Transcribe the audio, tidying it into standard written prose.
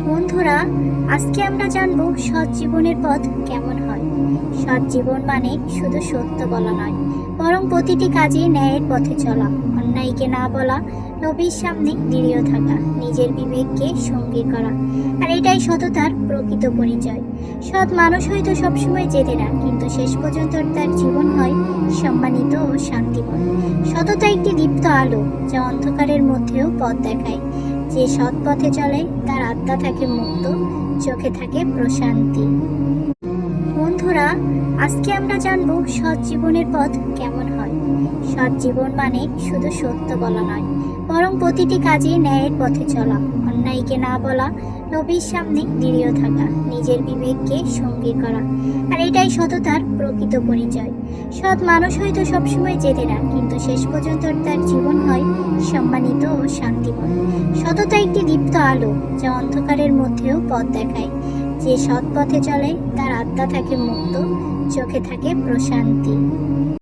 বন্ধুরা, আজকে আমরা জানবো সৎ জীবনের পথ কেমন হয়। সৎ জীবন মানে শুধু সত্য বলা নয়, বরং প্রতিটি কাজে ন্যায়ের পথে চলা, অন্যায়কে না বলা, নবীর সামনে নিরীহ থাকা, নিজের বিবেককে সঙ্গী করা। আর এটাই সততার প্রকৃত পরিচয়। সৎ মানুষ হয়তো সবসময় জেতে না, কিন্তু শেষ পর্যন্ত তার জীবন হয় সম্মানিত ও শান্তিময়। সততা একটি দীপ্ত আলো, যা অন্ধকারের মধ্যেও পথ দেখায়। যে সৎ পথে চলে তার আত্মা থাকে মুক্ত, চোখে থাকে প্রশান্তি। বন্ধুরা, আজকে আমরা জানবো সৎ জীবনের পথ কেমন হয়। সৎ জীবন মানে শুধু সত্য বলা নয়, বরং প্রতিটি কাজে ন্যায়ের পথে চলা, অন্যায়কে না বলা, নবীর সামনে নিরীহ থাকা, নিজের বিবেককে সঙ্গী করা। আর এটাই সততার প্রকৃত পরিচয়। সৎ মানুষ হয়তো সবসময় জেতে না, কিন্তু শেষ পর্যন্ত তার জীবন হয় সম্মানিত ও শান্তিময়। সততা একটি দীপ্ত আলো, যা অন্ধকারের মধ্যেও পথ দেখায়। যে সৎ পথে চলে তার আত্মা থাকে মুক্ত, চোখে থাকে প্রশান্তি।